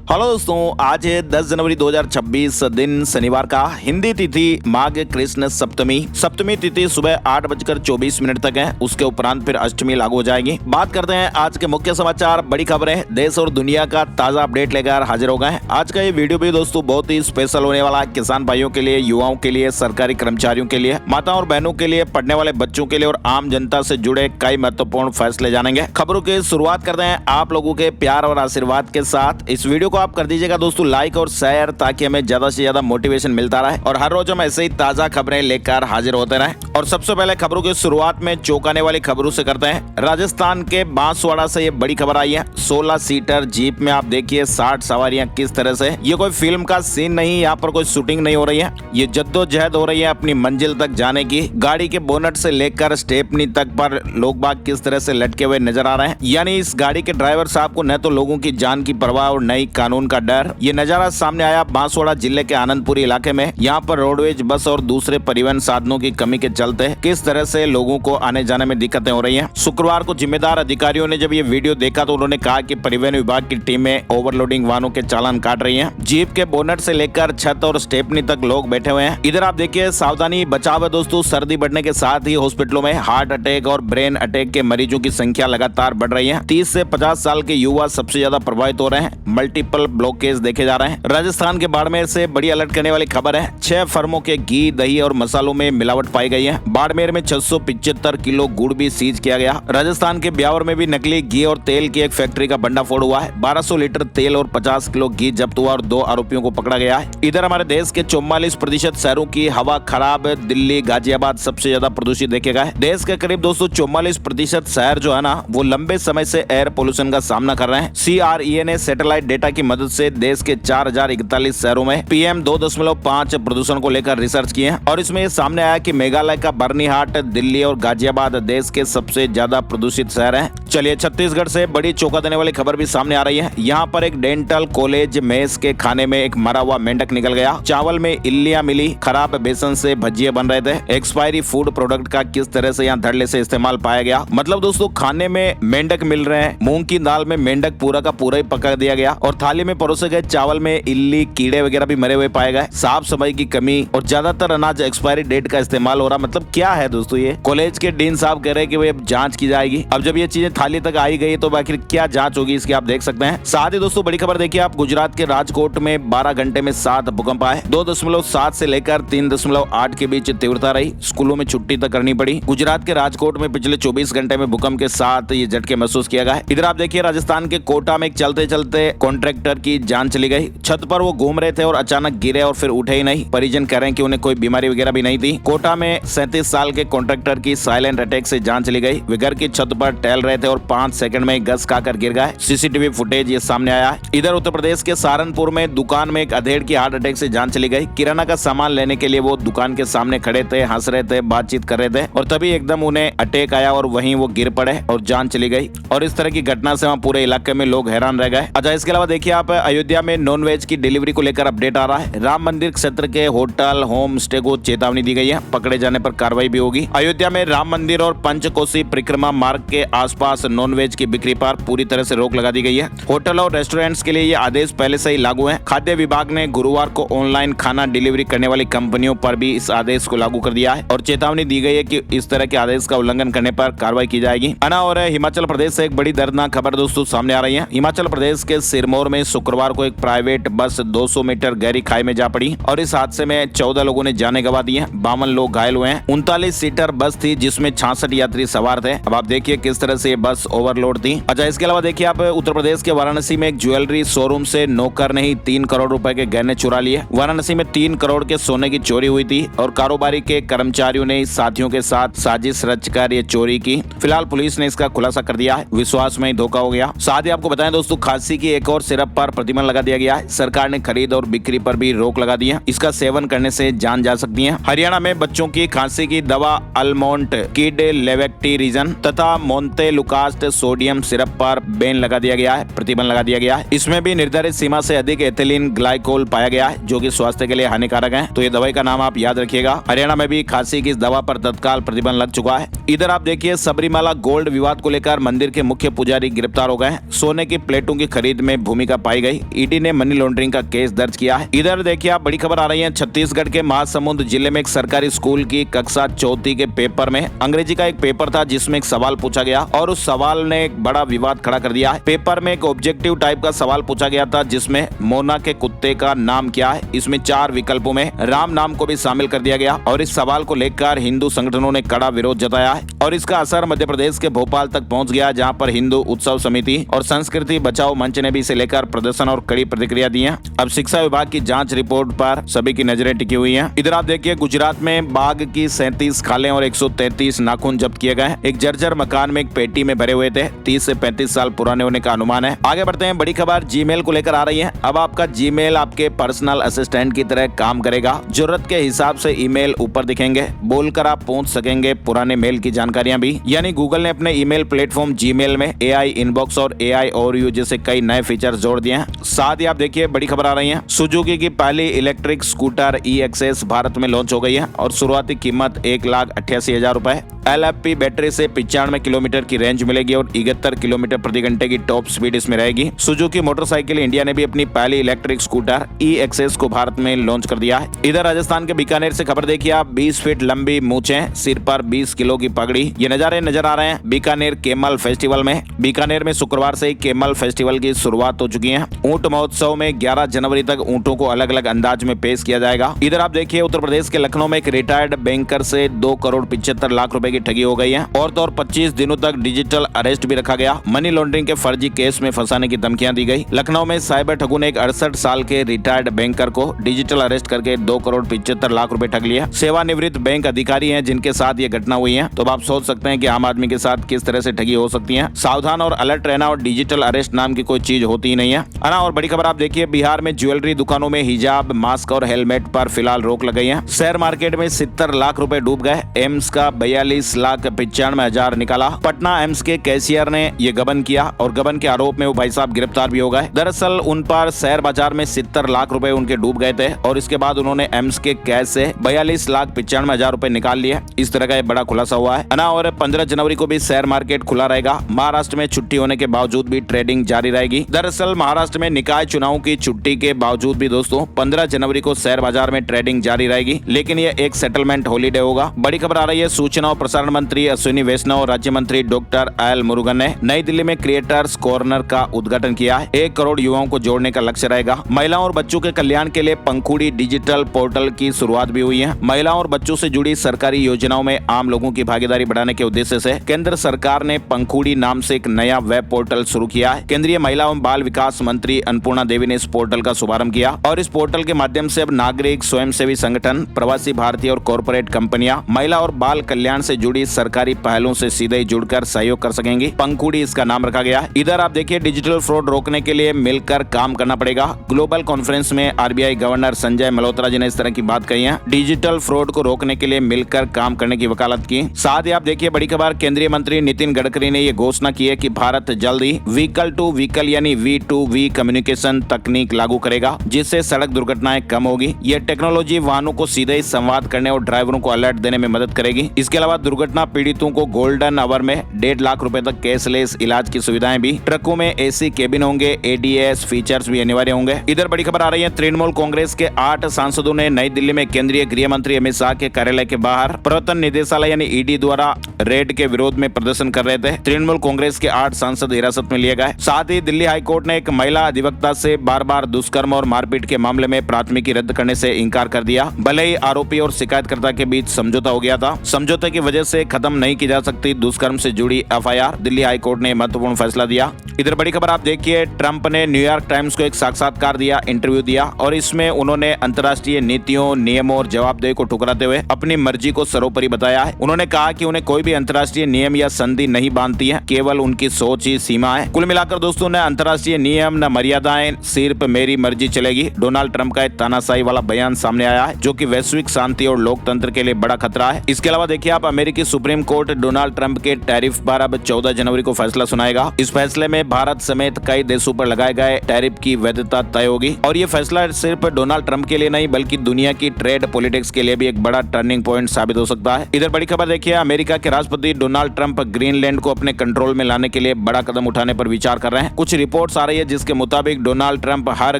Hello दोस्तों, आज है 10 जनवरी 2026 दिन शनिवार का। हिंदी तिथि माघ कृष्ण सप्तमी। सप्तमी तिथि सुबह 8:24 तक है। उसके उपरांत फिर अष्टमी लागू हो जाएगी। बात करते हैं आज के मुख्य समाचार, बड़ी खबरें, देश और दुनिया का ताजा अपडेट लेकर हाजिर हो गए हैं। आज का ये वीडियो भी दोस्तों बहुत ही स्पेशल होने वाला है। किसान भाइयों के लिए, युवाओं के लिए, सरकारी कर्मचारियों के लिए, माताओं और बहनों के लिए, पढ़ने वाले बच्चों के लिए और आम जनता से जुड़े कई महत्वपूर्ण फैसले जानेंगे। खबरों की शुरुआत करते हैं आप लोगों के प्यार और आशीर्वाद के साथ। इस वीडियो को आप कर दीजिएगा दोस्तों लाइक और शेयर, ताकि हमें ज्यादा से ज्यादा मोटिवेशन मिलता रहे और हर रोज हम ऐसे ही ताजा खबरें लेकर हाजिर होते रहे। और सबसे पहले खबरों की शुरुआत में चौंकाने वाली खबरों से करते हैं। राजस्थान के बांसवाड़ा से ये बड़ी खबर आई है। 16 सीटर जीप में आप देखिए 60 सवारियां किस तरह से। ये कोई फिल्म का सीन नहीं, यहाँ पर कोई शूटिंग नहीं हो रही है। ये जद्दोजहद हो रही है अपनी मंजिल तक जाने की। गाड़ी के बोनट से लेकर स्टेपनी तक पर लोग बाग किस तरह से लटके हुए नजर आ रहे हैं। यानी इस गाड़ी के ड्राइवर साहब को न तो लोगों की जान की परवाह और नई कानून का डर। ये नजारा सामने आया बांसवाड़ा जिले के आनंदपुरी इलाके में। यहाँ पर रोडवेज बस और दूसरे परिवहन साधनों की कमी के चलते किस तरह से लोगों को आने जाने में दिक्कतें हो रही हैं। शुक्रवार को जिम्मेदार अधिकारियों ने जब ये वीडियो देखा तो उन्होंने कहा कि परिवहन विभाग की टीमें ओवरलोडिंग वाहनों के चालान काट रही है। जीप के बोनट से लेकर छत और स्टेपनी तक लोग बैठे हुए हैं। इधर आप देखिए सावधानी बचाव है दोस्तों। सर्दी बढ़ने के साथ ही हॉस्पिटलों में हार्ट अटैक और ब्रेन अटैक के मरीजों की संख्या लगातार बढ़ रही है। 30 से 50 साल के युवा सबसे ज्यादा प्रभावित हो रहे हैं। मल्टीपल ब्लॉकेज देखे जा रहे हैं। राजस्थान के बाड़मेर से बड़ी अलर्ट करने वाली खबर है। 6 फर्मों के घी, दही और मसालों में मिलावट पाई गई है। बाड़मेर में 675 किलो गुड़ भी सीज किया गया। राजस्थान के ब्यावर में भी नकली घी और तेल की एक फैक्ट्री का भंडाफोड़ हुआ है। 1200 लीटर तेल और 50 किलो घी जब्त हुआ और 2 आरोपियों को पकड़ा गया है। इधर हमारे देश के 44% शहरों की हवा खराब है। दिल्ली, गाजियाबाद सबसे ज्यादा प्रदूषित देखे गए। देश के करीब दोस्तों 44% शहर जो है ना, वो लंबे समय से एयर पोल्यूशन का सामना कर रहे हैं। CREA ने सैटेलाइट डेटा की मदद से देश के 4041 शहरों में PM 2.5 प्रदूषण को लेकर रिसर्च किए हैं और इसमें सामने आया कि मेघालय का बर्नीहाट, दिल्ली और गाजियाबाद देश के सबसे ज्यादा प्रदूषित शहर हैं। चलिए छत्तीसगढ़ से बड़ी चौंका देने वाली खबर भी सामने आ रही है। यहाँ पर एक डेंटल कॉलेज मेस के खाने में एक मरा हुआ मेंढक निकल गया। चावल में इल्लियां मिली। खराब बेसन से भजिए बन रहे थे। एक्सपायरी फूड प्रोडक्ट का किस तरह से यहाँ धड़ल्ले से इस्तेमाल पाया गया। मतलब दोस्तों खाने में मेंढक मिल रहे हैं। मूंग की दाल में मेंढक पूरा का पूरा ही पका दिया गया और थाली में परोसे गए चावल में इल्ली, कीड़े वगैरह भी मरे हुए पाए गए। साफ सफाई की कमी और ज्यादातर अनाज एक्सपायरी डेट का इस्तेमाल हो रहा। मतलब क्या है दोस्तों ये। कॉलेज के डीन साहब कह रहे हैं कि भाई अब जांच की जाएगी। अब जब ये चीजें थाली तक आई गई तो आखिर क्या जांच होगी इसकी आप देख सकते हैं। साथ ही दोस्तों बड़ी खबर देखिए आप, गुजरात के राजकोट में 12 घंटे में 7 भूकंप आए। 2.7 से लेकर 3.8 के बीच तीव्रता रही। स्कूलों में छुट्टी तक करनी पड़ी। गुजरात के राजकोट में पिछले 24 घंटे में भूकंप के साथ ये झटके महसूस किया गया। इधर आप देखिए राजस्थान के कोटा में एक चलते चलते कॉन्ट्रैक्टर की जान चली गई। छत पर वो घूम रहे थे और अचानक गिरे और फिर उठे ही नहीं। परिजन कह रहे हैं कि उन्हें कोई बीमारी वगैरह भी नहीं थी। कोटा में 37 साल के कॉन्ट्रैक्टर की साइलेंट अटैक से जान चली गई। वे घर की छत पर टहल रहे थे और 5 सेकंड में गस खाकर गिर गए। CCTV फुटेज ये सामने आया। इधर उत्तर प्रदेश के सहारनपुर में दुकान में एक अधेड़ की हार्ट अटैक से जान चली गई। किराना का सामान लेने के लिए वो दुकान के सामने खड़े थे, हंस रहे थे, बातचीत कर रहे थे और तभी एकदम उन्हें अटैक आया और वहीं वो गिर पड़े और जान चली गई। और इस तरह की घटना से वहाँ पूरे इलाके में लोग हैरान रह गए। अच्छा, इसके अलावा देखिए आप अयोध्या में नॉनवेज की डिलीवरी को लेकर अपडेट आ रहा है। राम मंदिर क्षेत्र के होटल, होम स्टे को चेतावनी दी गई है। पकड़े जाने पर कार्रवाई भी होगी। अयोध्या में राम मंदिर और पंचकोसी परिक्रमा मार्ग के आसपास नॉनवेज की बिक्री पर पूरी तरह से रोक लगा दी गई है। होटल और रेस्टोरेंट्स के लिए ये आदेश पहले से ही लागू है। खाद्य विभाग ने गुरुवार को ऑनलाइन खाना डिलीवरी करने वाली कंपनियों पर भी इस आदेश को लागू कर दिया है और चेतावनी दी गई है कि इस तरह के आदेश का उल्लंघन करने पर कार्रवाई की जाएगी। अना और हिमाचल प्रदेश से एक बड़ी दर्दनाक खबर दोस्तों सामने आ रही है। हिमाचल प्रदेश के सिरमौर में शुक्रवार को एक प्राइवेट बस 200 मीटर गहरी खाई में जा पड़ी और इस हादसे में 14 लोगों ने जानें गंवा दी है। 52 लोग घायल हुए हैं। 39 सीटर बस थी जिसमें 66 यात्री सवार थे। अब आप देखिए किस तरह से ये बस ओवरलोड थी। अच्छा, इसके अलावा देखिए आप उत्तर प्रदेश के वाराणसी में एक ज्वेलरी शोरूम से नौकर ने ही 3 करोड़ रुपए के गहने चुरा लिए। वाराणसी में 3 करोड़ के सोने की चोरी हुई थी और कारोबारी के कर्मचारियों ने साथियों के साथ साजिश रचकर ये चोरी की। फिलहाल पुलिस ने इसका खुलासा कर दिया है। विश्वास में ही धोखा हो गया। साथ ही आपको बताएं दोस्तों, खांसी की एक और सिरप पर प्रतिबंध लगा दिया गया है। सरकार ने खरीद और बिक्री पर भी रोक लगा दी है। इसका सेवन करने से जान जा सकती है। हरियाणा में बच्चों की खांसी की दवा अल्मोंट किड लेवेक्टिरिजन तथा मोन्तेलुकास्ट सोडियम सिरप पर बैन लगा दिया गया है, प्रतिबंध लगा दिया गया है। इसमें भी निर्धारित सीमा से अधिक एथिलीन ग्लाइकोल पाया गया है जो कि स्वास्थ्य के लिए हानिकारक है। तो ये दवाई का नाम आप याद रखिएगा। हरियाणा में भी खांसी की इस दवा पर तत्काल प्रतिबंध लग चुका है। इधर आप देखिए सबरीमाला गोल्ड विवाद को लेकर मंदिर के मुख्य पुजारी गिरफ्तार हो गए। सोने की प्लेटों की खरीद में भूमिका पाई गई। ईडी ने मनी लॉन्ड्रिंग का केस दर्ज किया है। इधर देखिए आप बड़ी खबर आ रही है, छत्तीसगढ़ के महासमुंद जिले में एक सरकारी स्कूल की कक्षा चौथी के पेपर में अंग्रेजी का एक पेपर था जिसमें एक सवाल पूछा गया और उस सवाल ने एक बड़ा विवाद खड़ा कर दिया है। पेपर में एक ऑब्जेक्टिव टाइप का सवाल पूछा गया था जिसमें मोना के कुत्ते का नाम क्या है। इसमें 4 विकल्पों में राम नाम को भी शामिल कर दिया गया और इस सवाल को लेकर हिंदू संगठनों ने कड़ा विरोध जताया है और इसका असर मध्य प्रदेश के भोपाल तक पहुंच गया, जहां पर हिंदू उत्सव समिति और संस्कृति बचाओ मंच ने भी इसे लेकर प्रदर्शन और कड़ी प्रतिक्रिया दी है। अब शिक्षा विभाग की जांच रिपोर्ट पर सभी की नजरें टिकी हुई हैं। इधर आप देखिए गुजरात में बाघ की 37 खालें और 133 नाखून जब्त किए गए। एक जर्जर मकान में एक पेटी में भरे हुए थे, 30 से 35 साल पुराने होने का अनुमान है। आगे बढ़ते हैं, बड़ी खबर जीमेल को लेकर आ रही है। अब आपका जीमेल आपके पर्सनल असिस्टेंट की तरह काम करेगा। जरूरत के हिसाब से ईमेल ऊपर दिखेंगे, बोलकर आप पहुंच सकेंगे पुराने मेल की जानकारियां भी। यानी गूगल ने अपने ईमेल प्लेटफॉर्म जीमेल में एआई इनबॉक्स और एआई ओवरव्यू जैसे कई नए फीचर जोड़ दिए हैं। साथ ही आप देखिए बड़ी खबर आ रही है, सुजुकी की पहली इलेक्ट्रिक स्कूटर ई-एक्सेस भारत में लॉन्च हो गई है और शुरुआती कीमत 1,88,000 रुपए। LFP बैटरी से 95 किलोमीटर की रेंज मिलेगी और 71 किलोमीटर प्रति घंटे की टॉप स्पीड इसमें रहेगी। सुजुकी मोटरसाइकिल इंडिया ने भी अपनी पहली इलेक्ट्रिक स्कूटर ई-एक्सेस को भारत में लॉन्च कर दिया है। इधर राजस्थान के बीकानेर से खबर देखिए आप, 20 फीट लंबी मूंछें, सिर पर 20 किलो की पगड़ी, ये नजारे नजर आ रहे हैं बीकानेर केमल फेस्टिवल में। बीकानेर में शुक्रवार से केमल फेस्टिवल की शुरुआत हो चुकी है। ऊंट महोत्सव में 11 जनवरी तक ऊंटों को अलग अलग अंदाज में पेश किया जाएगा। इधर आप देखिए उत्तर प्रदेश के लखनऊ में एक रिटायर्ड बैंकर से 2,75,00,000 रुपए की ठगी हो गई है और 25 दिनों तक डिजिटल अरेस्ट भी रखा गया। मनी लॉन्ड्रिंग के फर्जी केस में फंसाने की धमकियां दी गई। लखनऊ में साइबर ठगों ने एक 68 साल के रिटायर्ड बैंकर को डिजिटल अरेस्ट करके 2,75,00,000 रुपए ठग लिया। सेवानिवृत्त बैंक अधिकारी हैं जिनके साथ ये घटना हुई है। तो आप सोच सकते हैं कि आम आदमी के साथ किस तरह से ठगी हो सकती है। सावधान और अलर्ट रहना, और डिजिटल अरेस्ट नाम की कोई चीज होती ही नहीं है ना। और बड़ी खबर आप देखिए, बिहार में ज्वेलरी दुकानों में हिजाब, मास्क और हेलमेट पर फिलहाल रोक लग गई है। शेयर मार्केट में 70 लाख रुपए डूब गए। एम्स का 42,95,000 निकाला। पटना एम्स के कैशियर ने ये गबन किया और गबन के आरोप में वो भाई साहब गिरफ्तार भी हो गए। दरअसल उन पर शेयर बाजार में 70 लाख रुपए उनके डूब गए थे और इसके बाद उन्होंने एम्स के कैश से 42,95,000 रुपए निकाल लिए। इस तरह का एक बड़ा खुलासा हुआ है ना। और 15 जनवरी को भी शेयर मार्केट खुला रहेगा। महाराष्ट्र में छुट्टी होने के बावजूद भी ट्रेडिंग जारी रहेगी। दरअसल महाराष्ट्र में निकाय चुनाव की छुट्टी के बावजूद भी दोस्तों 15 जनवरी को शेयर बाजार में ट्रेडिंग जारी रहेगी, लेकिन ये एक सेटलमेंट हॉलीडे होगा। बड़ी खबर आ रही है, सूचना और प्रसारण मंत्री अश्विनी वैष्णव और राज्य मंत्री डॉक्टर एल मुरुगन ने नई दिल्ली में क्रिएटर्स कॉर्नर का उद्घाटन किया है। 1 करोड़ युवाओं को जोड़ने का लक्ष्य रहेगा। महिलाओं और बच्चों के कल्याण के लिए पंखुड़ी डिजिटल पोर्टल की शुरुआत भी हुई है। महिलाओं और बच्चों से जुड़ी सरकारी योजनाओं में आम लोगों की भागीदारी बढ़ाने के उद्देश्य से केंद्र सरकार ने पंखुड़ी नाम से एक नया वेब पोर्टल शुरू किया है। केंद्रीय महिला एवं बाल विकास मंत्री अन्नपूर्णा देवी ने इस पोर्टल का शुभारंभ किया और इस पोर्टल के माध्यम से अब नागरिक, स्वयंसेवी संगठन, प्रवासी भारतीय और कॉर्पोरेट कंपनियां महिला और बाल कल्याण से जुड़ी सरकारी पहलों से सीधे जुड़कर सहयोग कर सकेंगी। पंखुड़ी इसका नाम रखा गया है। इधर आप देखिए, डिजिटल फ्रॉड रोकने के लिए मिलकर काम करना पड़ेगा। ग्लोबल कॉन्फ्रेंस में आरबीआई गवर्नर संजय मल्होत्रा जी ने इस तरह की बात कही है। डिजिटल फ्रॉड को रोकने के लिए मिलकर काम करने की वकालत की। साथ ही आप देखिए बड़ी खबर, केंद्रीय मंत्री नितिन गडकरी ने ये घोषणा की है कि भारत जल्द ही व्हीकल टू व्हीकल यानी V2V कम्युनिकेशन तकनीक लागू करेगा, जिससे सड़क दुर्घटनाएं कम होगी। यह टेक्नोलॉजी वाहनों को सीधे ही संवाद करने और ड्राइवरों को अलर्ट देने में मदद करेगी। इसके अलावा दुर्घटना पीड़ितों को गोल्डन आवर में 1.5 लाख रुपए तक कैशलेस इलाज की सुविधाएं भी। ट्रकों में एसी केबिन होंगे, ADAS फीचर्स भी अनिवार्य होंगे। इधर बड़ी खबर आ रही है, तृणमूल कांग्रेस के 8 सांसदों ने नई दिल्ली में केंद्रीय गृह मंत्री अमित शाह के कार्यालय के बाहर प्रवर्तन निदेशालय यानी ईडी द्वारा रेड के विरोध में प्रदर्शन कर रहे थे। तृणमूल कांग्रेस के 8 सांसद हिरासत में लिए गए। साथ ही दिल्ली हाईकोर्ट ने एक महिला अधिवक्ता से बार-बार दुष्कर्म और मारपीट के मामले में प्राथमिकी रद्द करने से इंकार कर दिया। भले ही आरोपी और शिकायतकर्ता के बीच समझौता हो गया था, समझौते की वजह से खत्म नहीं की जा सकती दुष्कर्म से जुड़ी FIR। दिल्ली हाईकोर्ट ने महत्वपूर्ण फैसला दिया। इधर बड़ी खबर आप देखिए, ट्रंप ने न्यूयॉर्क टाइम्स को एक साक्षात्कार दिया, इंटरव्यू दिया और इसमें उन्होंने अंतर्राष्ट्रीय नीतियों, नियमों और जवाबदेही को ठुकराते हुए अपनी मर्जी को सर्वोपरि बताया है। उन्होंने कहा कि उन्हें कोई भी अंतर्राष्ट्रीय नियम या संधि नहीं बांधती है, केवल उनकी सोच ही सीमा है। कुल मिलाकर दोस्तों, न अंतर्राष्ट्रीय नियम न मर्यादाएं, सिर्फ मेरी मर्जी चलेगी। डोनाल्ड ट्रंप का एक तानाशाही वाला बयान सामने आया है, जो कि वैश्विक शांति और लोकतंत्र के लिए बड़ा खतरा है। इसके अलावा देखिए आप, अमेरिका अमेरिकी सुप्रीम कोर्ट डोनाल्ड ट्रंप के टैरिफ पर अब 14 जनवरी को फैसला सुनाएगा। इस फैसले में भारत समेत कई देशों पर लगाए गए टैरिफ की वैधता तय होगी और ये फैसला सिर्फ डोनाल्ड ट्रंप के लिए नहीं बल्कि दुनिया की ट्रेड पॉलिटिक्स के लिए भी एक बड़ा टर्निंग पॉइंट साबित हो सकता है। इधर बड़ी खबर देखिए, अमेरिका के राष्ट्रपति डोनाल्ड ट्रंप ग्रीनलैंड को अपने कंट्रोल में लाने के लिए बड़ा कदम उठाने पर विचार कर रहे हैं। कुछ रिपोर्ट्स आ रही है जिसके मुताबिक डोनाल्ड ट्रंप हर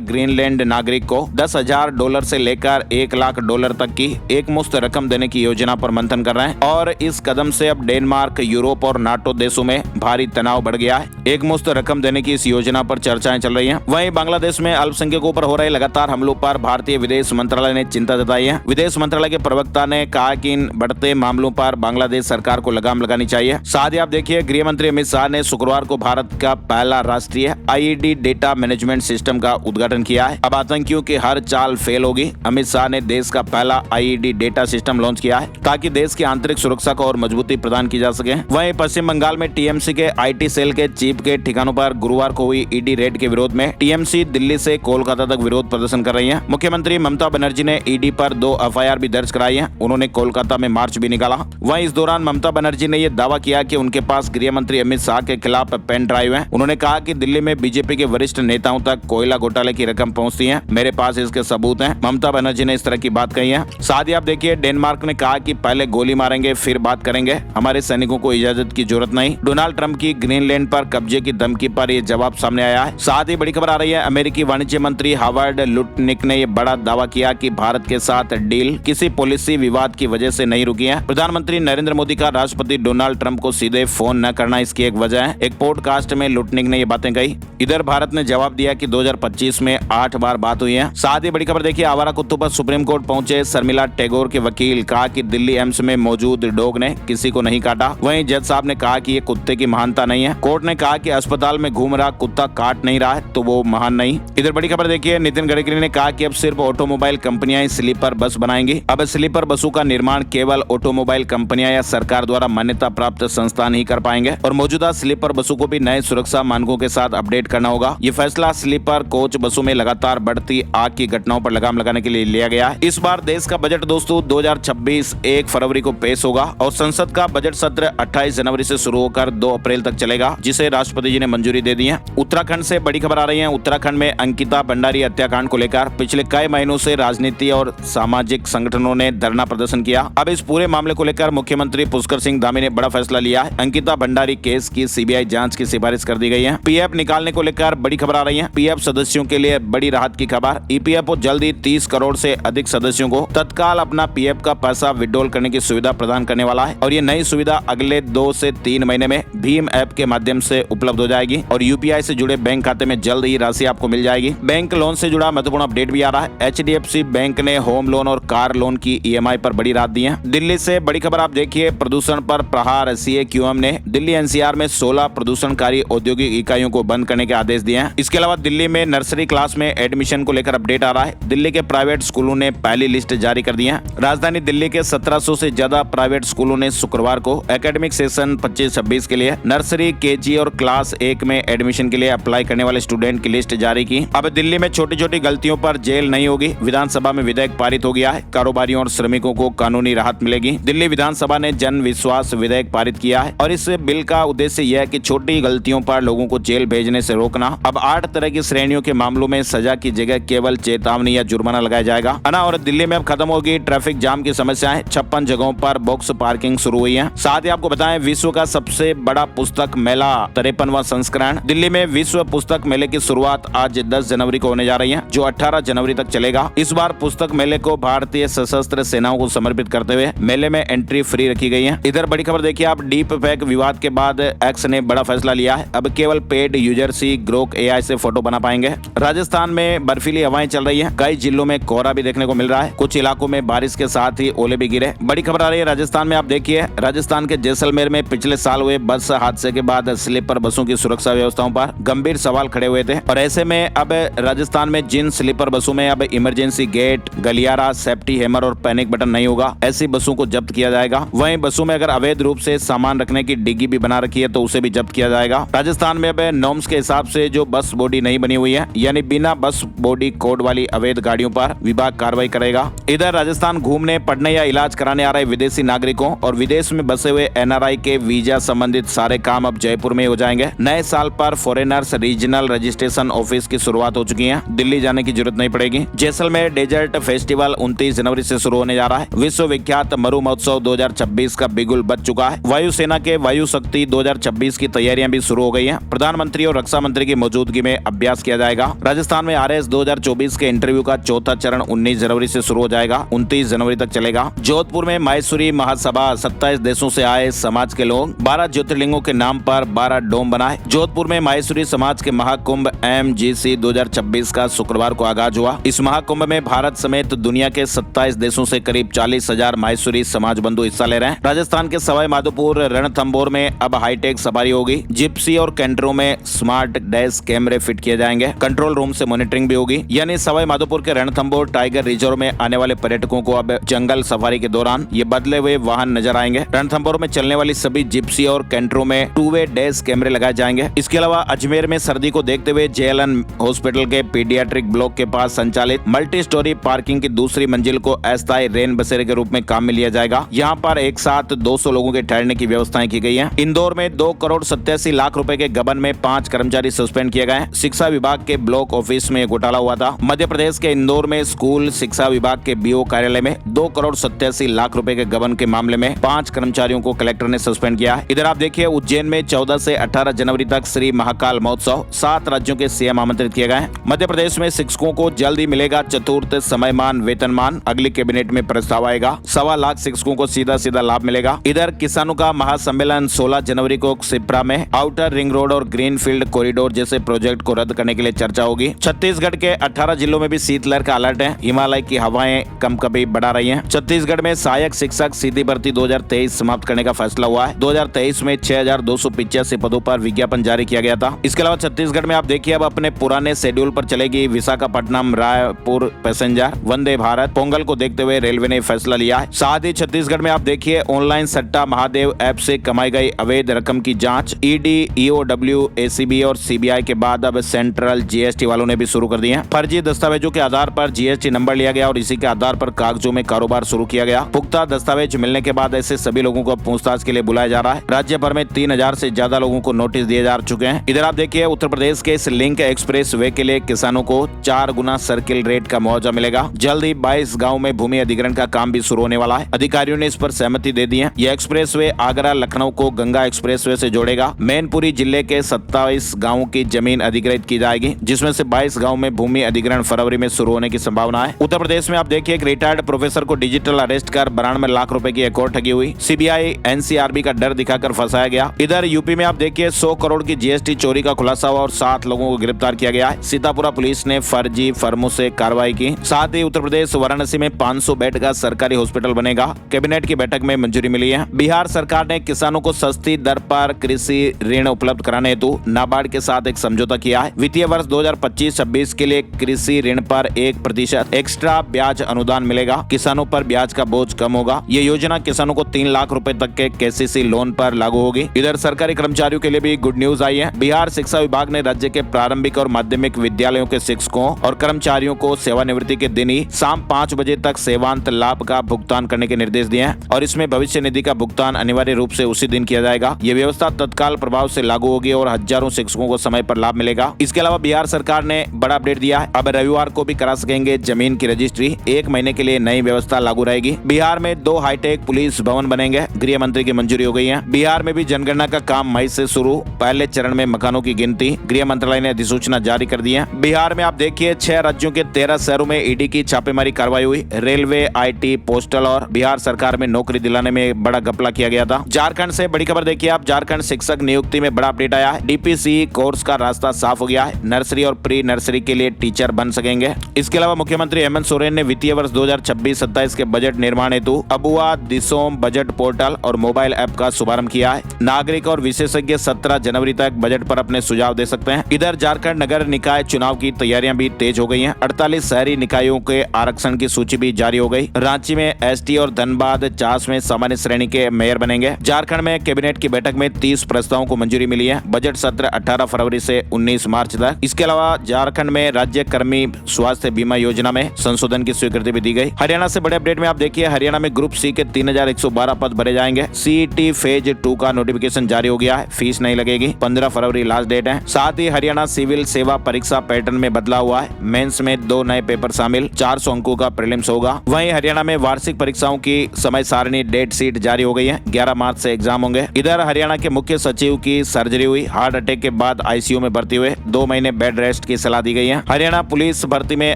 ग्रीनलैंड नागरिक को $10,000 से लेकर $1 लाख तक की एक मुश्त रकम देने की योजना पर मंथन कर रहे हैं और इस कदम से अब डेनमार्क, यूरोप और नाटो देशों में भारी तनाव बढ़ गया है। एक मुश्त रकम देने की इस योजना पर चर्चाएं चल रही हैं। वहीं बांग्लादेश में अल्पसंख्यकों पर हो रहे लगातार हमलों पर भारतीय विदेश मंत्रालय ने चिंता जताई है। विदेश मंत्रालय के प्रवक्ता ने कहा कि इन बढ़ते मामलों पर बांग्लादेश सरकार को लगाम लगानी चाहिए। साथ ही आप देखिए, गृह मंत्री अमित शाह ने शुक्रवार को भारत का पहला राष्ट्रीय आईईडी डेटा मैनेजमेंट सिस्टम का उद्घाटन किया है। अब आतंकियों की हर चाल फेल होगी। अमित शाह ने देश का पहला आईईडी डेटा सिस्टम लॉन्च किया है ताकि देश की आंतरिक सुरक्षा को और मजबूती प्रदान की जा सके। वहीं पश्चिम बंगाल में टीएमसी के आईटी सेल के चीफ के ठिकानों पर गुरुवार को हुई ईडी रेड के विरोध में टीएमसी दिल्ली से कोलकाता तक विरोध प्रदर्शन कर रही है। मुख्यमंत्री ममता बनर्जी ने ईडी पर 2 एफआईआर भी दर्ज कराई है। उन्होंने कोलकाता में मार्च भी निकाला। वहीं इस दौरान ममता बनर्जी ने यह दावा किया कि उनके पास गृह मंत्री अमित शाह के खिलाफ पेन ड्राइव है। उन्होंने कहा कि दिल्ली में बीजेपी के वरिष्ठ नेताओं तक कोयला घोटाले की रकम पहुंचती है, मेरे पास इसके सबूत हैं। ममता बनर्जी ने इस तरह की बात कही है। साथ ही आप देखिए, डेनमार्क ने कहा कि पहले गोली मारेंगे फिर बात करेंगे, हमारे सैनिकों को इजाजत की जरूरत नहीं। डोनाल्ड ट्रंप की ग्रीनलैंड पर कब्जे की धमकी पर यह जवाब सामने आया है। साथ ही बड़ी खबर आ रही है, अमेरिकी वाणिज्य मंत्री हावर्ड लुटनिक ने यह बड़ा दावा किया कि भारत के साथ डील किसी पॉलिसी विवाद की वजह से नहीं रुकी है। प्रधानमंत्री नरेंद्र मोदी का राष्ट्रपति डोनाल्ड ट्रंप को सीधे फोन न करना इसकी एक वजह है। एक पॉडकास्ट में लुटनिक ने ये बातें कही। इधर भारत ने जवाब दिया कि 2025 में 8 बार बात हुई है। साथ ही बड़ी खबर देखिए, आवारा कुत्तों पर सुप्रीम कोर्ट पहुंचे शर्मिला टैगोर के वकील, कहा कि दिल्ली एम्स में मौजूद डॉग ने किसी को नहीं काटा। वहीं जज साहब ने कहा कि ये कुत्ते की महानता नहीं है। कोर्ट ने कहा कि अस्पताल में घूम रहा कुत्ता काट नहीं रहा है तो वो महान नहीं। इधर बड़ी खबर देखिए, नितिन गडकरी ने कहा कि अब सिर्फ ऑटोमोबाइल कंपनियां स्लीपर बस बनाएंगी। अब स्लीपर बसों का निर्माण केवल ऑटोमोबाइल कंपनियां या सरकार द्वारा मान्यता प्राप्त संस्थान ही कर पाएंगे और मौजूदा स्लीपर बसों को भी नए सुरक्षा मानकों के साथ अपडेट करना होगा। ये फैसला स्लीपर कोच बसों में लगातार बढ़ती आग की घटनाओं पर लगाम लगाने के लिए लिया गया है। इस बार देश का बजट दोस्तों 2026 1 फरवरी को पेश होगा और संसद का बजट सत्र 28 जनवरी से शुरू होकर 2 अप्रैल तक चलेगा, जिसे राष्ट्रपति जी ने मंजूरी दे दी है। उत्तराखंड से बड़ी खबर आ रही है। उत्तराखंड में अंकिता भंडारी हत्याकांड को लेकर पिछले कई महीनों से राजनीति और सामाजिक संगठनों ने धरना प्रदर्शन किया। अब इस पूरे मामले को लेकर मुख्यमंत्री पुष्कर सिंह धामी ने बड़ा फैसला लिया है। अंकिता भंडारी केस की सीबीआई जांच की सिफारिश कर दी गई है। पीएफ निकालने को लेकर बड़ी खबर आ रही है। पीएफ सदस्यों के लिए बड़ी राहत की खबर। ईपीएफओ जल्दी 30 करोड़ से अधिक सदस्यों को तत्काल अपना पीएफ का पैसा विड्रॉल करने की सुविधा प्रदान करने वाला है और ये नई सुविधा अगले 2 से 3 महीने में भीम ऐप के माध्यम से उपलब्ध हो जाएगी और यूपीआई से जुड़े बैंक खाते में जल्द ही राशि आपको मिल जाएगी। बैंक लोन से जुड़ा महत्वपूर्ण अपडेट भी आ रहा है। एचडीएफसी बैंक ने होम लोन और कार लोन की ईएमआई पर बड़ी राहत दी है। दिल्ली से बड़ी खबर आप देखिए, प्रदूषण पर प्रहार। सीएक्यूएम ने दिल्ली एनसीआर में 16 प्रदूषणकारी औद्योगिक इकाइयों को बंद करने के आदेश दिए हैं। इसके अलावा दिल्ली में नर्सरी क्लास में एडमिशन को लेकर अपडेट आ रहा है। दिल्ली के प्राइवेट स्कूलों ने पहली लिस्ट जारी कर दी है। राजधानी दिल्ली के 1700 से ज्यादा प्राइवेट स्कूलों ने शुक्रवार को एकेडमिक सेशन 25-26 के लिए नर्सरी, केजी और क्लास 1 में एडमिशन के लिए अप्लाई करने वाले स्टूडेंट की लिस्ट जारी की। अब दिल्ली में छोटी छोटी गलतियों पर जेल नहीं होगी। विधानसभा में विधेयक पारित हो गया है। कारोबारियों और श्रमिकों को कानूनी राहत मिलेगी। दिल्ली विधानसभा ने जन विश्वास विधेयक पारित किया है और इस बिल का उद्देश्य यह है कि छोटी गलतियों पर लोगों को जेल भेजने से रोकना। अब 8 तरह की श्रेणियों के मामलों में सजा की जगह केवल चेतावनी या जुर्माना लगाया जाएगा। और दिल्ली में अब खत्म होगी ट्रैफिक जाम की समस्याएं। 56 जगहों पर बॉक्स पार्किंग शुरू हुई है। साथ ही आपको बताएं, विश्व का सबसे बड़ा पुस्तक मेला 53वां संस्करण। दिल्ली में विश्व पुस्तक मेले की शुरुआत आज 10 जनवरी को होने जा रही है, जो 18 जनवरी तक चलेगा। इस बार पुस्तक मेले को भारतीय सशस्त्र सेनाओं को समर्पित करते हुए मेले में एंट्री फ्री रखी गई है। इधर बड़ी खबर देखिए आप, डीप फेक विवाद के बाद एक्स ने बड़ा फैसला लिया है। अब केवल पेड यूजर्स ही ग्रोक एआई से फोटो बना पाएंगे। राजस्थान में बर्फीली हवाएं चल रही है। कई जिलों में कोहरा भी देखने को मिल रहा है। कुछ इलाकों में बारिश के साथ ही ओले भी गिरे। बड़ी खबर आ रही है राजस्थान में। आप देखिए, राजस्थान के जैसलमेर में पिछले साल हुए बस हादसे के बाद स्लीपर बसों की सुरक्षा व्यवस्थाओं पर गंभीर सवाल खड़े हुए थे और ऐसे में अब राजस्थान में जिन स्लीपर बसों में अब इमरजेंसी गेट, गलियारा, सेफ्टी हैमर और पैनिक बटन नहीं होगा, ऐसी बसों को जब्त किया जाएगा। वहीं बसों में अगर अवैध रूप से सामान रखने की डिग्गी भी बना रखी है तो उसे भी जब्त किया जाएगा। राजस्थान में अब नॉर्म्स के हिसाब से जो बस बॉडी नहीं बनी हुई है, यानी बिना बस बॉडी कोड वाली अवैध गाड़ियों पर विभाग कार्रवाई करेगा। इधर राजस्थान घूमने, पढ़ने या इलाज कराने आ रहे विदेशी नागरिकों नागरिकों और विदेश में बसे हुए NRI के वीजा संबंधित सारे काम अब जयपुर में हो जाएंगे। नए साल पर फॉरेनर्स रीजनल रजिस्ट्रेशन ऑफिस की शुरुआत हो चुकी है। दिल्ली जाने की जरूरत नहीं पड़ेगी। जैसलमेर डेजर्ट फेस्टिवल 29 जनवरी से शुरू होने जा रहा है। विश्व विख्यात मरु महोत्सव 2026 का बिगुल बज चुका है। वायुसेना के वायु शक्ति 2026 की तैयारियां भी शुरू हो गई हैं। प्रधानमंत्री और रक्षा मंत्री की मौजूदगी में अभ्यास किया जाएगा। राजस्थान में RS 2024 के इंटरव्यू का चौथा चरण 19 जनवरी से शुरू हो जाएगा, 29 जनवरी तक चलेगा। जोधपुर में माहेश्वरी महासभा, 27 देशों से आए समाज के लोग 12 ज्योतिर्लिंगों के नाम पर 12 डोम बनाए। जोधपुर में माहेश्वरी समाज के महाकुंभ MGC 2026 का शुक्रवार को आगाज हुआ। इस महाकुंभ में भारत समेत दुनिया के 27 देशों से करीब 40,000 माहेश्वरी समाज बंधु हिस्सा ले रहे हैं। राजस्थान के सवाई माधोपुर रणथंभौर में अब हाईटेक सवारी होगी। जिप्सी और कैंटरों में स्मार्ट डैश कैमरे फिट किए जाएंगे। कंट्रोल रूम से मॉनिटरिंग भी होगी। यानी सवाई माधोपुर के रणथंभौर टाइगर रिजर्व में आने वाले पर्यटकों को अब जंगल सफारी के दौरान ये बदले हुए वाहन नजर आएंगे। रणथंभौर में चलने वाली सभी जिप्सी और कैंटरों में 2-वे डैश कैमरे लगाए जाएंगे। इसके अलावा अजमेर में सर्दी को देखते हुए JLN हॉस्पिटल के पीडियाट्रिक ब्लॉक के पास संचालित मल्टी स्टोरी पार्किंग की दूसरी मंजिल को अस्थायी रेन बसेरे के रूप में काम में लिया जाएगा। यहाँ पर एक साथ 200 लोगों के ठहरने की व्यवस्थाएं की गई हैं। इंदौर में 2,87,00,000 रुपए के गबन में 5 कर्मचारी सस्पेंड किए गए। शिक्षा विभाग के ब्लॉक ऑफिस में घोटाला हुआ था। मध्य प्रदेश के इंदौर में स्कूल शिक्षा विभाग के BO कार्यालय में 2,87,00,000 रुपए के गबन के मामले में 5 कर्मचारियों को कलेक्टर ने सस्पेंड किया। इधर आप देखिए, उज्जैन में 14 से 18 जनवरी तक श्री महाकाल महोत्सव, 7 राज्यों के CM आमंत्रित किए गए। मध्य प्रदेश में शिक्षकों को जल्द ही मिलेगा चतुर्थ समयमान वेतनमान, अगली कैबिनेट में प्रस्ताव आएगा। 1.25 लाख शिक्षकों को सीधा लाभ मिलेगा। इधर किसानों का महासम्मेलन 16 जनवरी को सिप्रा में आउटर रिंग रोड और ग्रीन फील्ड कॉरिडोर जैसे प्रोजेक्ट को रद्द करने के लिए चर्चा होगी। छत्तीसगढ़ के 18 जिलों में भी शीतलहर का अलर्ट है। हिमालय की हवाएं कभी बढ़ा रही हैं। छत्तीसगढ़ में सहायक शिक्षक सीधी भर्ती 2023 समाप्त करने का फैसला हुआ है। 2023 में 6,285 पदों पर विज्ञापन जारी किया गया था। इसके अलावा छत्तीसगढ़ में आप देखिए, अब अपने पुराने शेड्यूल पर चलेगी विशाखापट्टनम रायपुर पैसेंजर वंदे भारत। पोंगल को देखते हुए रेलवे ने फैसला लिया है। साथ ही छत्तीसगढ़ में आप देखिए, ऑनलाइन सट्टा महादेव ऐप से कमाई गई अवैध रकम की जांच ED, EOW, ACB और CBI के बाद अब सेंट्रल GST वालों ने भी शुरू कर दी है। फर्जी दस्तावेजों के आधार पर GST नंबर लिया गया और इसी के आधार पर कागजों में कारोबार शुरू किया गया। पुख्ता दस्तावेज मिलने के बाद ऐसे सभी लोगों को पूछताछ के लिए बुलाया जा रहा है। राज्य भर में 3,000 से ज्यादा लोगों को नोटिस दिए जा चुके हैं। इधर आप देखिए, उत्तर प्रदेश के इस लिंक एक्सप्रेस वे के लिए किसानों को 4 गुना सर्किल रेट का मुआवजा मिलेगा। जल्द ही 22 गाँव में भूमि अधिग्रहण का काम भी शुरू होने वाला है। अधिकारियों ने इस पर सहमति दे दी है। यह एक्सप्रेस वे आगरा लखनऊ को गंगा एक्सप्रेस वे से जोड़ेगा। मैनपुरी जिले के 27 गाँवों की जमीन अधिग्रहित की जाएगी, जिसमें से 22 गाँव में भूमि अधिग्रहण फरवरी में शुरू होने की संभावना है। उत्तर प्रदेश में आप देखिए, एक रिटायर्ड प्रोफेसर को डिजिटल अरेस्ट कर 92 लाख रुपए की एक और ठगी हुई। CBI NCRB का डर दिखाकर फंसाया गया। इधर यूपी में आप देखिए, 100 करोड़ की GST चोरी का खुलासा हुआ और 7 लोगों को गिरफ्तार किया गया है। सीतापुरा पुलिस ने फर्जी फर्मों से कार्रवाई की। साथ ही उत्तर प्रदेश वाराणसी में 500 बेड का सरकारी हॉस्पिटल बनेगा। कैबिनेट की बैठक में मंजूरी मिली है। बिहार सरकार ने किसानों को सस्ती दर पर कृषि ऋण उपलब्ध कराने हेतु नाबार्ड के साथ एक समझौता किया है। वित्तीय वर्ष 2025-26 के लिए कृषि ऋण पर 1% एक्स्ट्रा ब्याज अनुदान मिलेगा। किसानों पर ब्याज का बोझ कम होगा। ये योजना किसानों को 3 लाख रुपए तक के KCC लोन पर लागू होगी। इधर सरकारी कर्मचारियों के लिए भी गुड न्यूज आई है। बिहार शिक्षा विभाग ने राज्य के प्रारंभिक और माध्यमिक विद्यालयों के शिक्षकों और कर्मचारियों को सेवानिवृत्ति के दिन ही शाम 5 बजे तक सेवांत लाभ का भुगतान करने के निर्देश दिए हैं और इसमें भविष्य निधि का भुगतान अनिवार्य रूप से उसी दिन किया जाएगा। ये व्यवस्था तत्काल प्रभाव से लागू होगी और हजारों शिक्षकों को समय पर लाभ मिलेगा। इसके अलावा बिहार सरकार ने बड़ा अपडेट दिया है। अब रविवार को भी करा सकेंगे जमीन की रजिस्ट्री। 1 महीने के लिए नई व्यवस्था लागू रहेगी। बिहार में 2 हाईटेक पुलिस भवन बनेंगे। गृह मंत्री की मंजूरी हो गई है। बिहार में भी जनगणना का काम मई से शुरू। पहले चरण में मकानों की गिनती। गृह मंत्रालय ने अधिसूचना जारी कर दी है। बिहार में आप देखिए, 6 राज्यों के 13 शहरों में ED की छापेमारी कार्रवाई हुई। रेलवे, IT, पोस्टल और बिहार सरकार में नौकरी दिलाने में बड़ा घपला किया गया था। झारखंड से बड़ी खबर देखिए आप, झारखंड शिक्षक नियुक्ति में बड़ा अपडेट आया है। DPC कोर्स का रास्ता साफ हो गया है। नर्सरी और प्री नर्सरी के लिए टीचर बन सकेंगे। इसके अलावा मुख्यमंत्री हेमंत सोरेन ने वित्तीय वर्ष 2026-27 के बजट निर्माण हेतु अबुआ दिसोम बजट पोर्टल और मोबाइल ऐप का शुभारंभ किया है। नागरिक और विशेषज्ञ 17 जनवरी तक बजट पर अपने सुझाव दे सकते हैं। इधर झारखंड नगर निकाय चुनाव की तैयारियां भी तेज हो गई हैं। 48 शहरी निकायों के आरक्षण की सूची भी जारी हो गई। रांची में ST और धनबाद चास में सामान्य श्रेणी के मेयर बनेंगे। झारखंड में कैबिनेट की बैठक में 30 प्रस्तावों को मंजूरी मिली है। बजट सत्र 18 फरवरी से 19 मार्च तक। इसके अलावा झारखंड में राज्य कर्मी स्वास्थ्य बीमा योजना में संशोधन की स्वीकृति भी दी गई। हरियाणा से बड़े अपडेट में आप देखिए, हरियाणा में ग्रुप C के 3 3112 पद भरे जाएंगे। CET फेज 2 का नोटिफिकेशन जारी हो गया है, फीस नहीं लगेगी। 15 फरवरी लास्ट डेट है। साथ ही हरियाणा सिविल सेवा परीक्षा पैटर्न में बदला हुआ है। मेंस में 2 नए पेपर शामिल, 400 अंकों का प्रीलिम्स होगा। वहीं हरियाणा में वार्षिक परीक्षाओं की समय सारणी डेट शीट जारी हो गई है। 11 मार्च से एग्जाम होंगे। इधर हरियाणा के मुख्य सचिव की सर्जरी हुई, हार्ट अटैक के बाद ICU में भर्ती हुए, 2 महीने बेड रेस्ट की सलाह दी गई है। हरियाणा पुलिस भर्ती में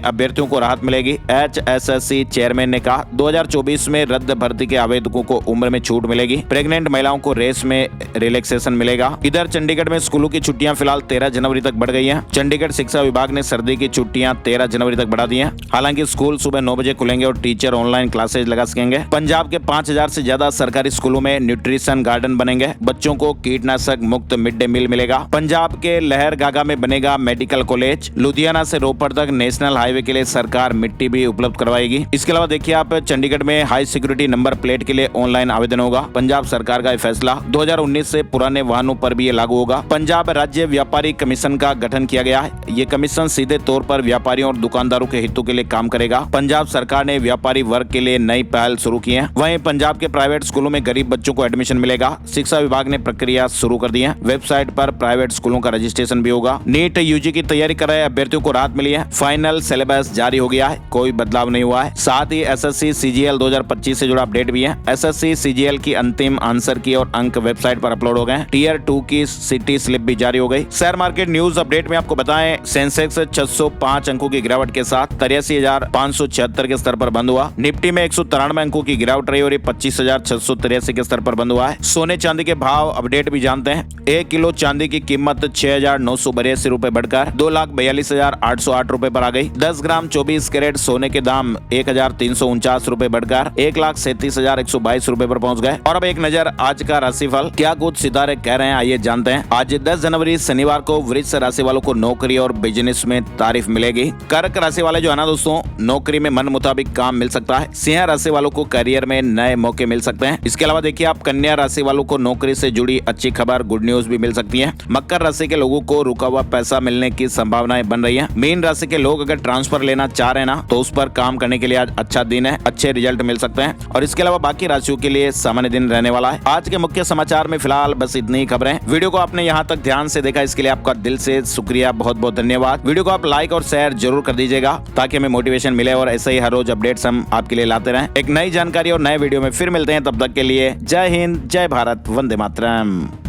अभ्यर्थियों को राहत मिलेगी। HSSC चेयरमैन ने कहा 2024 में रद्द भर्ती के आवेदकों को उम्र में छूट मिलेगी। प्रेग्नेंट महिलाओं को रेस में रिलैक्सेशन मिलेगा। इधर चंडीगढ़ में स्कूलों की छुट्टियां फिलहाल 13 जनवरी तक बढ़ गई हैं। चंडीगढ़ शिक्षा विभाग ने सर्दी की छुट्टियां 13 जनवरी तक बढ़ा दी हैं। हालांकि स्कूल सुबह 9 बजे खुलेंगे और टीचर ऑनलाइन क्लासेज लगा सकेंगे। पंजाब के 5000 से ज्यादा सरकारी स्कूलों में न्यूट्रिशन गार्डन बनेंगे। बच्चों को कीटनाशक मुक्त मिड डे मील मिलेगा। पंजाब के लहरगागा में बनेगा मेडिकल कॉलेज। लुधियाना से रोपड़ तक नेशनल हाईवे के लिए सरकार मिट्टी भी उपलब्ध करवाएगी। इसके अलावा देखिए आप, चंडीगढ़ में हाई सिक्योरिटी नंबर प्लेट के लिए ऑनलाइन आवेदन होगा। पंजाब सरकार का फैसला 2019 से पुराने वाहनों पर भी ये लागू होगा। पंजाब राज्य व्यापारी कमीशन का गठन किया गया है। ये कमीशन सीधे तौर पर व्यापारियों और दुकानदारों के हितों के लिए काम करेगा। पंजाब सरकार ने व्यापारी वर्ग के लिए नई पहल शुरू की है। वहीं पंजाब के प्राइवेट स्कूलों में गरीब बच्चों को एडमिशन मिलेगा। शिक्षा विभाग ने प्रक्रिया शुरू कर दी है। वेबसाइट पर प्राइवेट स्कूलों का रजिस्ट्रेशन भी होगा। नीट UG की तैयारी कर रहे अभ्यर्थियों को राहत मिली है। फाइनल सिलेबस जारी हो गया है, कोई बदलाव नहीं हुआ है। साथ ही SSC CGL 2025 से जुड़ा अपडेट भी है। SSC CGL की अंतिम आंसर की और अंक वेबसाइट पर अपलोड हो गए। Tier 2 की सिटी स्लिप भी जारी हो गई। शेयर मार्केट न्यूज अपडेट में आपको बताएं, सेंसेक्स 605 अंकों की गिरावट के साथ 83,576 के स्तर पर बंद हुआ। निफ्टी में 193 अंकों की गिरावट रही और ये 25,683 के स्तर पर बंद हुआ है। सोने चांदी के भाव अपडेट भी जानते हैं। 1 किलो चांदी की कीमत 6,982 रुपए बढ़कर 2,42,808 रुपए पर आ गई। 10 ग्राम 24 कैरेट सोने के दाम 1,349 रुपए बढ़कर 1,37,122 रुपए पर पहुंच गए। और अब एक नजर आज का राशिफल, क्या कुछ सितारे कह रहे हैं, आइए जानते हैं। आज 10 जनवरी शनिवार को वृश्चिक राशि वालों को नौकरी और बिजनेस में तारीफ मिलेगी। कर्क राशि वाले जो है ना दोस्तों, नौकरी में मन मुताबिक काम मिल सकता है। सिंह राशि वालों को करियर में नए मौके मिल सकते हैं। इसके अलावा देखिए आप, कन्या राशि वालों को नौकरी से जुड़ी अच्छी खबर, गुड न्यूज भी मिल सकती है। मकर राशि के लोगों को रुका हुआ पैसा मिलने की संभावनाएं बन रही है। मीन राशि के लोग अगर ट्रांसफर लेना चाह रहे हैं ना, तो उस पर काम करने के लिए आज अच्छा दिन है, अच्छे रिजल्ट मिल सकते हैं। और इसके अलावा बाकी राशियों के लिए सामान्य दिन रहने वाला है। आज के मुख्य समाचार में फिलहाल बस इतनी ही खबरें। वीडियो को आपने यहाँ तक ध्यान से देखा, इसके लिए आपका दिल से शुक्रिया, बहुत बहुत धन्यवाद। वीडियो को आप लाइक और शेयर जरूर कर दीजिएगा ताकि हमें मोटिवेशन मिले और ऐसे ही हर रोज अपडेट्स हम आपके लिए लाते रहें। एक नई जानकारी और नए वीडियो में फिर मिलते हैं, तब तक के लिए जय हिंद, जय भारत, वंदे मातरम।